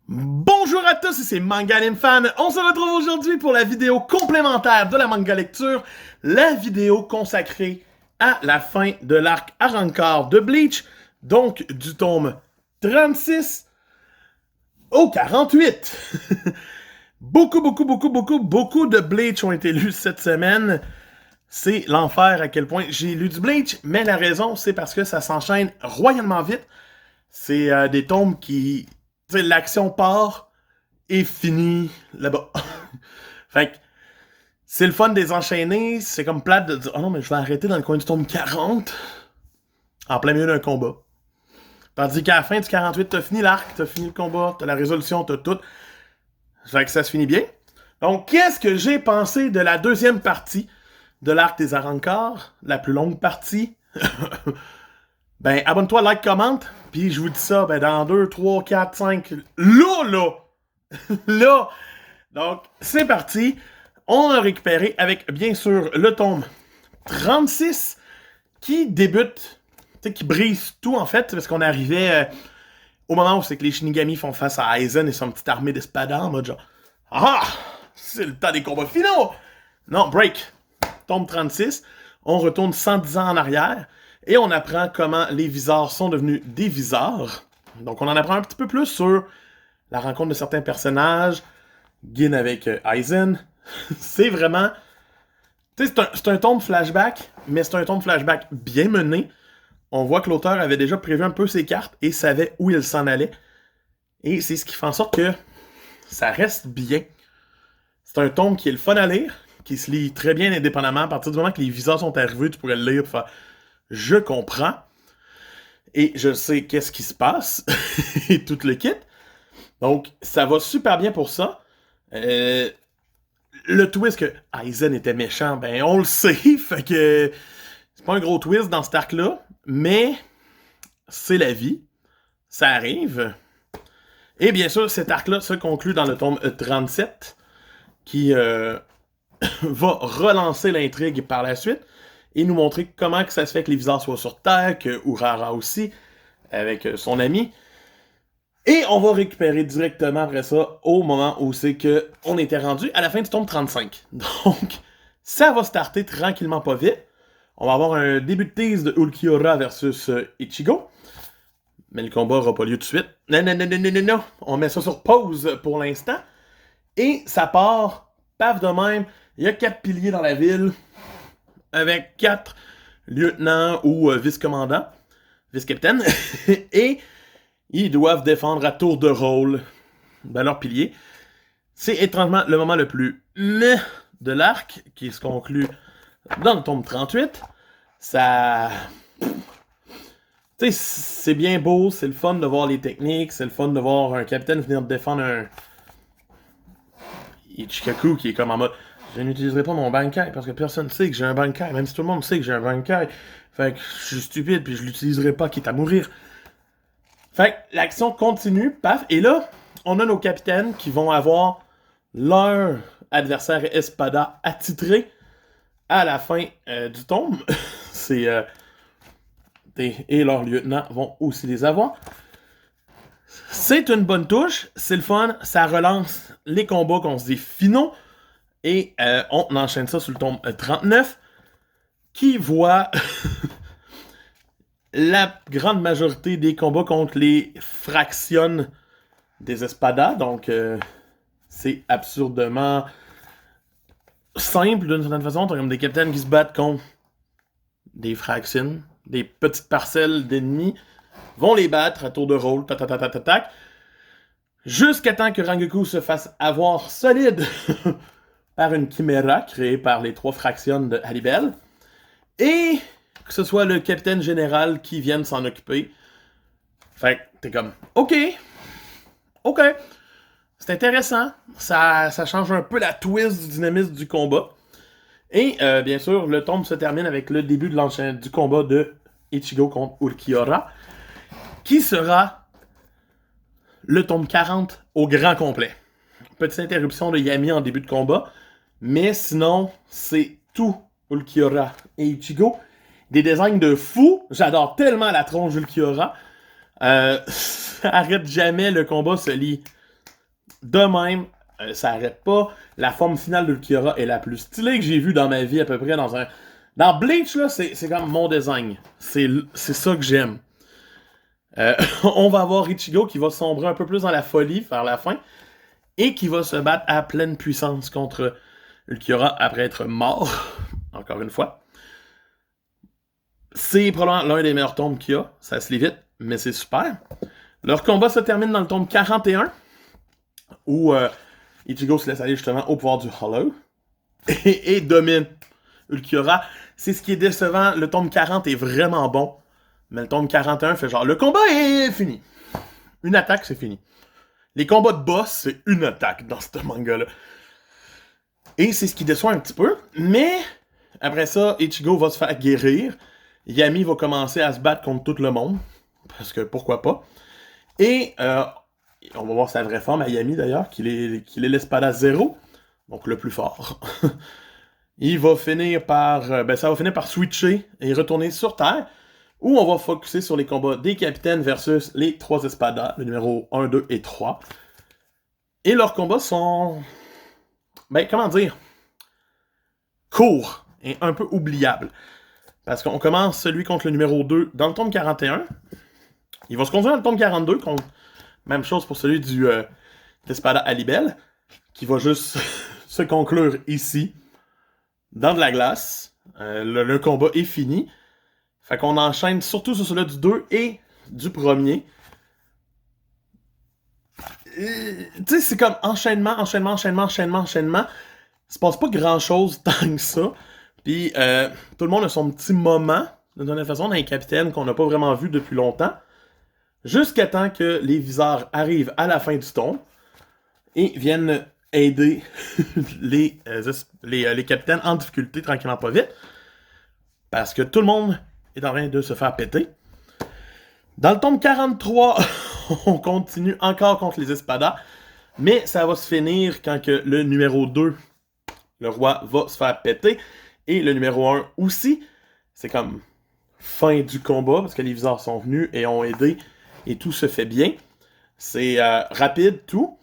Bonjour à tous, c'est Manga Fan. On se retrouve aujourd'hui pour la vidéo complémentaire de la manga lecture, la vidéo consacrée à la fin de l'arc Arrancar de Bleach, donc du tome 36 au 48. beaucoup de Bleach ont été lus cette semaine. C'est l'enfer à quel point j'ai lu du Bleach, mais la raison, c'est parce que ça s'enchaîne royalement vite. C'est des tomes qui... Tu sais, l'action part et finit là-bas. Fait que c'est le fun de les enchaîner, c'est comme plate de dire « Oh non, mais je vais arrêter dans le coin du tome 40 en plein milieu d'un combat. » Tandis qu'à la fin du 48, t'as fini l'arc, t'as fini le combat, t'as la résolution, t'as tout. Fait que ça se finit bien. Donc, qu'est-ce que j'ai pensé de la deuxième partie de l'arc des Arrancars, la plus longue partie? Ben, abonne-toi, like, commente, puis je vous dis ça, ben, dans 2, 3, 4, 5, là! Là! Donc, c'est parti. On a récupéré avec, bien sûr, le tome 36, qui débute, tu sais, qui brise tout, en fait, parce qu'on arrivait au moment où c'est que les Shinigami font face à Aizen et son petite armée d'espadons, en mode genre, ah! C'est le temps des combats finaux! Non, break. Tome 36, on retourne 110 ans en arrière, et on apprend comment les Visards sont devenus des Visards. Donc on en apprend un petit peu plus sur la rencontre de certains personnages, Gin avec Aizen. C'est vraiment... Tu sais, c'est un tome flashback, mais c'est un tome flashback bien mené. On voit que l'auteur avait déjà prévu un peu ses cartes et savait où il s'en allait. Et c'est ce qui fait en sorte que ça reste bien. C'est un tome qui est le fun à lire, qui se lit très bien indépendamment. À partir du moment que les Visards sont arrivés, tu pourrais le lire et faire... Je comprends. Et je sais qu'est-ce qui se passe. Et tout le kit. Donc, ça va super bien pour ça. Le twist que Aizen était méchant, ben on le sait. Fait que c'est pas un gros twist dans cet arc-là. Mais c'est la vie. Ça arrive. Et bien sûr, cet arc-là se conclut dans le tome 37. Qui va relancer l'intrigue par la suite. Et nous montrer comment que ça se fait que les Visards soient sur Terre, que Urara aussi, avec son ami. Et on va récupérer directement après ça, au moment où c'est que on était rendu à la fin du tome 35. Donc, ça va starter tranquillement pas vite. On va avoir un début de tease de Ulquiorra versus Ichigo. Mais le combat n'aura pas lieu tout de suite. Non. On met ça sur pause pour l'instant. Et ça part, paf de même. Il y a 4 piliers dans la ville, avec 4 lieutenants ou vice-commandants, vice-capitaines, et ils doivent défendre à tour de rôle leur pilier. C'est étrangement le moment le plus de l'arc, qui se conclut dans le tome 38. Ça... Tu sais, c'est bien beau, c'est le fun de voir les techniques, c'est le fun de voir un capitaine venir défendre un... Ichikaku qui est comme en mode... Je n'utiliserai pas mon Bankai parce que personne ne sait que j'ai un Bankai, même si tout le monde sait que j'ai un Bankai. Fait que je suis stupide puis je l'utiliserai pas, quitte à mourir. Fait que l'action continue, paf, et là, on a nos capitaines qui vont avoir leur adversaire Espada attitré à la fin du tome. C'est... et leurs lieutenants vont aussi les avoir. C'est une bonne touche, c'est le fun, ça relance les combats qu'on se dit finaux. Et on enchaîne ça sur le tome 39, qui voit la grande majorité des combats contre les fractions des espadas. Donc, c'est absurdement simple d'une certaine façon. T'as comme des capitaines qui se battent contre des fractions, des petites parcelles d'ennemis, vont les battre à tour de rôle, tac, jusqu'à temps que Rangoku se fasse avoir solide par une chiméra créée par les 3 fractions de Haribel, et que ce soit le capitaine général qui vienne s'en occuper. Fait que t'es comme, ok, c'est intéressant, ça change un peu la twist du dynamisme du combat. Et bien sûr, le tome se termine avec le début du combat de Ichigo contre Ulquiorra, qui sera le tome 40 au grand complet. Petite interruption de Yami en début de combat, mais sinon, c'est tout Ulquiorra et Ichigo. Des designs de fou. J'adore tellement la tronche d'Ulquiorra. Ça arrête jamais, le combat se lit De même, ça arrête pas. La forme finale d'Ulquiorra est la plus stylée que j'ai vue dans ma vie à peu près dans un... Dans Bleach, là, c'est comme mon design. C'est ça que j'aime. On va avoir Ichigo qui va sombrer un peu plus dans la folie vers la fin et qui va se battre à pleine puissance contre Ulquiorra après être mort, encore une fois. C'est probablement l'un des meilleurs tombes qu'il y a. Ça se lit vite, mais c'est super. Leur combat se termine dans le tome 41, où Ichigo se laisse aller justement au pouvoir du Hollow et domine Ulquiorra. C'est ce qui est décevant. Le tome 40 est vraiment bon, mais le tome 41 fait genre, le combat est fini. Une attaque, c'est fini. Les combats de boss, c'est une attaque dans ce manga-là. Et c'est ce qui déçoit un petit peu, mais après ça, Ichigo va se faire guérir. Yami va commencer à se battre contre tout le monde, parce que pourquoi pas. Et on va voir sa vraie forme à Yami d'ailleurs, qu'il est l'espada 0, donc le plus fort. Il va finir par... ça va finir par switcher et retourner sur Terre, où on va focusser sur les combats des capitaines versus les 3 espadas, le numéro 1, 2 et 3. Et leurs combats sont... comment dire? Courts et un peu oubliables. Parce qu'on commence celui contre le numéro 2 dans le tome 41. Il va se continuer dans le tome 42, contre... même chose pour celui du Espada Alibel, qui va juste se conclure ici, dans de la glace. Le combat est fini. Fait qu'on enchaîne surtout sur celui du 2 et du premier. Tu sais, c'est comme enchaînement. Il se passe pas grand-chose tant que ça. Puis tout le monde a son petit moment, de toute façon, dans les capitaines qu'on n'a pas vraiment vu depuis longtemps. Jusqu'à temps que les viseurs arrivent à la fin du tome et viennent aider les capitaines en difficulté, tranquillement pas vite. Parce que tout le monde est en train de se faire péter. Dans le tome 43, on continue encore contre les espadas. Mais ça va se finir quand que le numéro 2, le roi, va se faire péter. Et le numéro 1 aussi. C'est comme fin du combat, parce que les viseurs sont venus et ont aidé. Et tout se fait bien. C'est rapide, tout.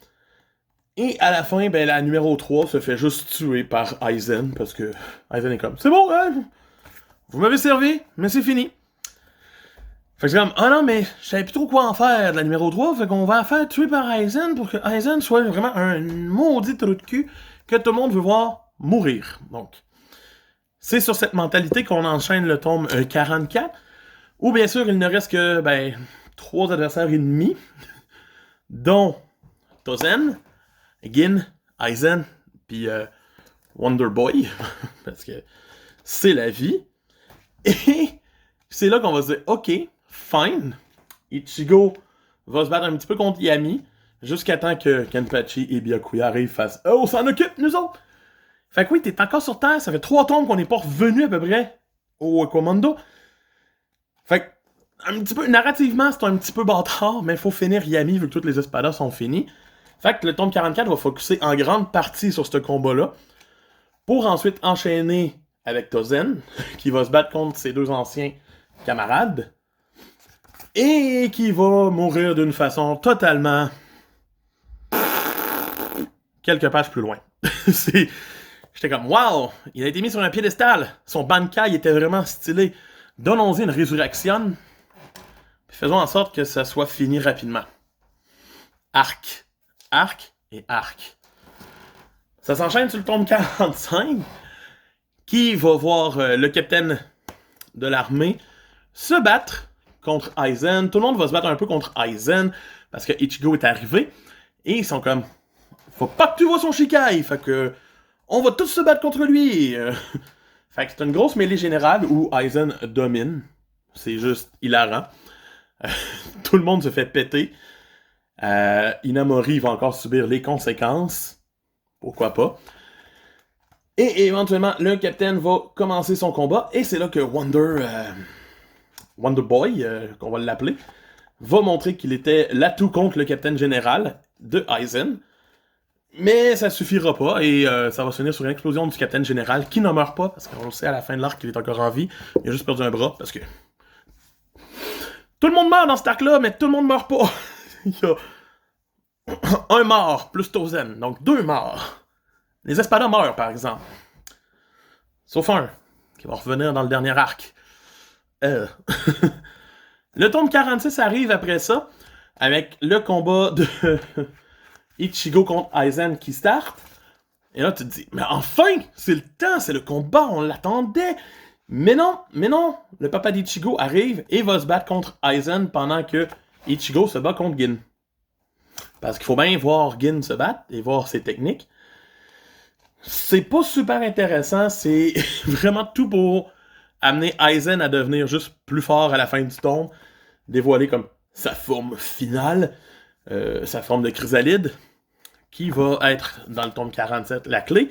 Et à la fin, la numéro 3 se fait juste tuer par Aizen, parce que Aizen est comme, c'est bon, hein, vous m'avez servi, mais c'est fini. Fait que c'est comme, ah non, mais je savais plus trop quoi en faire de la numéro 3, fait qu'on va la faire tuer par Aizen pour que Aizen soit vraiment un maudit trou de cul que tout le monde veut voir mourir. Donc, c'est sur cette mentalité qu'on enchaîne le tome 44, où bien sûr, il ne reste que, 3 adversaires ennemis, dont Tozen, Gin, Aizen, puis Wonder Boy, parce que c'est la vie. Et c'est là qu'on va se dire, ok, fine, Ichigo va se battre un petit peu contre Yami, jusqu'à temps que Kenpachi et Byakuya arrivent face « on s'en occupe, nous autres! » Fait que oui, t'es encore sur Terre, ça fait 3 tomes qu'on n'est pas revenu à peu près au Commando. Fait que, un petit peu, narrativement, c'est un petit peu bâtard, mais il faut finir Yami vu que toutes les espadas sont finis. Fait que le tome 44 va focuser en grande partie sur ce combat-là, pour ensuite enchaîner avec Tozen, qui va se battre contre ses 2 anciens camarades, et qui va mourir d'une façon totalement... quelques pages plus loin. J'étais comme, wow, il a été mis sur un piédestal, son Bankai était vraiment stylé, donnons-y une résurrection, puis faisons en sorte que ça soit fini rapidement. Arc et arc. Ça s'enchaîne sur le tome 45, qui va voir le capitaine de l'armée se battre contre Aizen. Tout le monde va se battre un peu contre Aizen, parce que Ichigo est arrivé, et ils sont comme, faut pas que tu vois son Shikai, fait que, on va tous se battre contre lui. Fait que c'est une grosse mêlée générale où Aizen domine. C'est juste hilarant. Tout le monde se fait péter. Inamori va encore subir les conséquences. Pourquoi pas. Et éventuellement, le capitaine va commencer son combat. Et c'est là que Wonder Boy, qu'on va l'appeler, va montrer qu'il était l'atout contre le capitaine général de Aizen. Mais ça suffira pas, et ça va se finir sur une explosion du capitaine général, qui ne meurt pas, parce qu'on le sait à la fin de l'arc qu'il est encore en vie. Il a juste perdu un bras, parce que... tout le monde meurt dans cet arc-là, mais tout le monde meurt pas. un mort plus Tozen, donc 2 morts. Les Espada meurent, par exemple. Sauf un, qui va revenir dans le dernier arc. Le tome 46 arrive après ça, avec le combat de Ichigo contre Aizen qui start. Et là, tu te dis, mais enfin, c'est le temps, c'est le combat, on l'attendait. Mais non, le papa d'Ichigo arrive et va se battre contre Aizen pendant que Ichigo se bat contre Gin. Parce qu'il faut bien voir Gin se battre et voir ses techniques. C'est pas super intéressant, c'est vraiment tout pour amener Aizen à devenir juste plus fort à la fin du tome, dévoiler comme sa forme finale, sa forme de chrysalide, qui va être, dans le tome 47, la clé.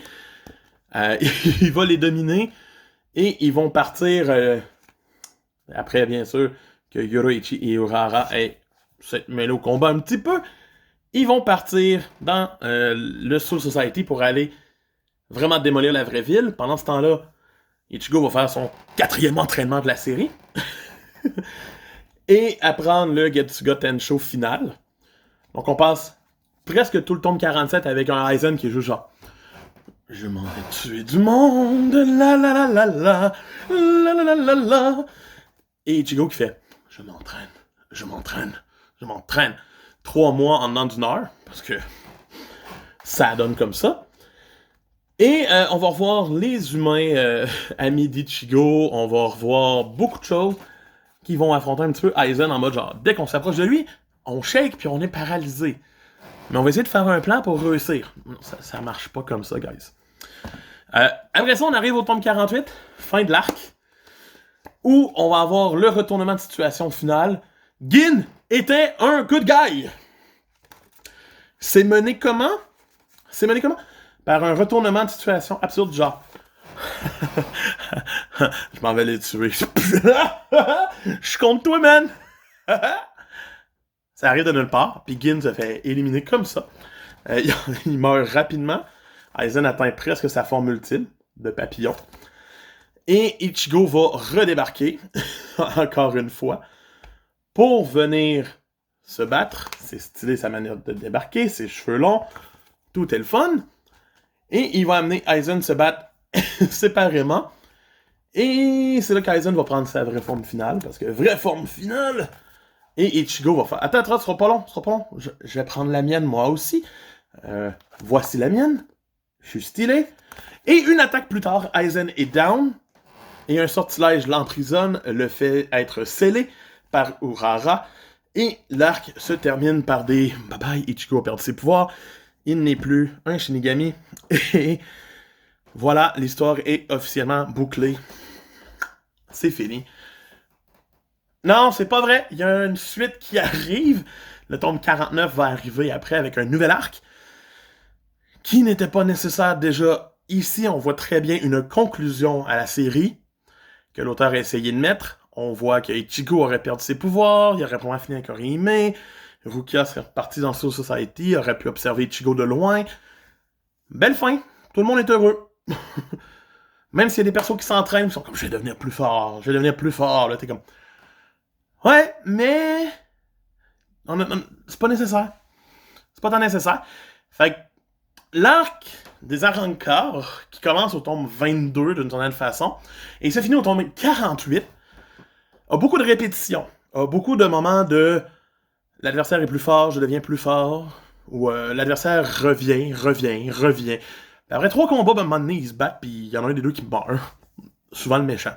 Il va les dominer, et ils vont partir, après, bien sûr, que Yoruichi et Urara aient s'être mêlés au combat un petit peu, ils vont partir dans le Soul Society pour aller vraiment démolir la vraie ville. Pendant ce temps-là, Ichigo va faire son 4e entraînement de la série, et apprendre le Getsuga Tensho final. Donc on passe presque tout le tome 47 avec un Aizen qui est juste genre je m'en vais tuer du monde, la la la la la, la la la la la. Et Ichigo qui fait je m'entraîne. 3 mois en dedans d'une heure, parce que ça donne comme ça. Et on va revoir les humains amis d'Ichigo, on va revoir beaucoup de choses qui vont affronter un petit peu Aizen en mode genre, dès qu'on s'approche de lui, on shake puis on est paralysé. Mais on va essayer de faire un plan pour réussir. Ça marche pas comme ça, guys. Après ça, on arrive au tome 48, fin de l'arc, où on va avoir le retournement de situation finale. Gin était un good guy. C'est mené comment? Par un retournement de situation absurde, genre je m'en vais les tuer. Je suis contre toi, man. Ça arrive de nulle part, puis Gin se fait éliminer comme ça. Il meurt rapidement. Aizen atteint presque sa forme ultime de papillon. Et Ichigo va redébarquer, encore une fois, pour venir se battre. C'est stylé sa manière de débarquer, ses cheveux longs, tout est le fun. Et il va amener Aizen se battre séparément. Et c'est là qu'Aizen va prendre sa vraie forme finale, parce que vraie forme finale! Et Ichigo va faire attends, ce sera pas long. Je vais prendre la mienne moi aussi. Voici la mienne. Je suis stylé. Et une attaque plus tard, Aizen est down. Et un sortilège l'emprisonne, le fait être scellé par Urara. Et l'arc se termine par des bye bye, Ichigo a perdu ses pouvoirs. Il n'est plus un Shinigami. Et voilà, l'histoire est officiellement bouclée. C'est fini. Non, c'est pas vrai. Il y a une suite qui arrive. Le tome 49 va arriver après avec un nouvel arc qui n'était pas nécessaire déjà. Ici, on voit très bien une conclusion à la série que l'auteur a essayé de mettre. On voit que Ichigo aurait perdu ses pouvoirs, il aurait probablement fini avec Orihime, Rukia serait reparti dans Soul Society, aurait pu observer Ichigo de loin. Belle fin. Tout le monde est heureux. Même s'il y a des persos qui s'entraînent, qui sont comme je vais devenir plus fort. Là, t'es comme ouais, mais c'est pas nécessaire. C'est pas tant nécessaire. Fait que l'arc des Arrancars, qui commence au tome 22 d'une certaine façon, et ça finit au tome 48, a beaucoup de répétitions. A beaucoup de moments de l'adversaire est plus fort, je deviens plus fort, ou l'adversaire revient. Puis après 3 combats, à un moment donné, ils se battent, puis il y en a un des deux qui meurt. Souvent le méchant.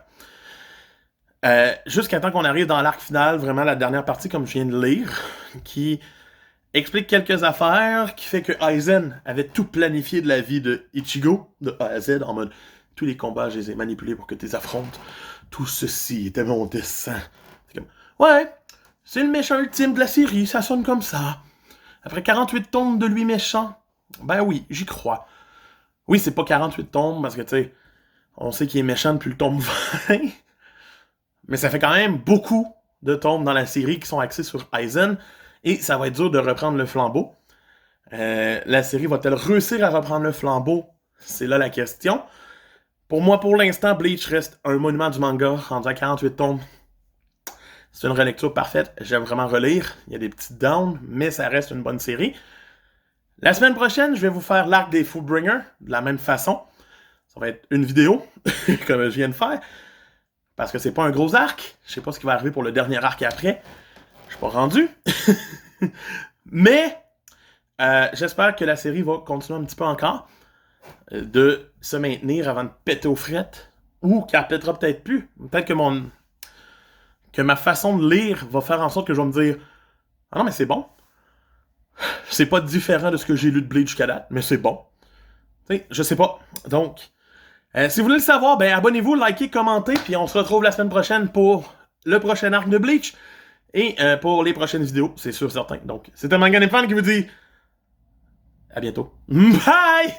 Jusqu'à temps qu'on arrive dans l'arc final, vraiment la dernière partie, comme je viens de lire, qui explique quelques affaires, qui fait que Aizen avait tout planifié de la vie de Ichigo, de A à Z, en mode tous les combats, je les ai manipulés pour que tu les affrontes. Tout ceci était mon dessein. C'est comme, ouais, c'est le méchant ultime de la série, ça sonne comme ça. Après 48 tomes de lui méchant, ben oui, j'y crois. Oui, c'est pas 48 tomes, parce que, tu sais, on sait qu'il est méchant depuis le tome 20, mais ça fait quand même beaucoup de tomes dans la série qui sont axés sur Aizen, et ça va être dur de reprendre le flambeau. La série va-t-elle réussir à reprendre le flambeau? C'est là la question. Pour moi, pour l'instant, Bleach reste un monument du manga, rendu à 48 tomes. C'est une relecture parfaite, j'aime vraiment relire. Il y a des petites downs, mais ça reste une bonne série. La semaine prochaine, je vais vous faire l'arc des Fullbringer de la même façon. Ça va être une vidéo, comme je viens de faire. Parce que c'est pas un gros arc. Je sais pas ce qui va arriver pour le dernier arc après. Je suis pas rendu. Mais j'espère que la série va continuer un petit peu encore de se maintenir avant de péter aux frettes. Ou qu'elle pètera peut-être plus. Peut-être que ma façon de lire va faire en sorte que je vais me dire « Ah non, mais c'est bon. C'est pas différent de ce que j'ai lu de Bleach jusqu'à date, mais c'est bon. » Tu sais, je sais pas. Donc, si vous voulez le savoir, ben abonnez-vous, likez, commentez, puis on se retrouve la semaine prochaine pour le prochain arc de Bleach et pour les prochaines vidéos, c'est sûr certain. Donc, c'était Manganefan qui vous dit à bientôt. Bye!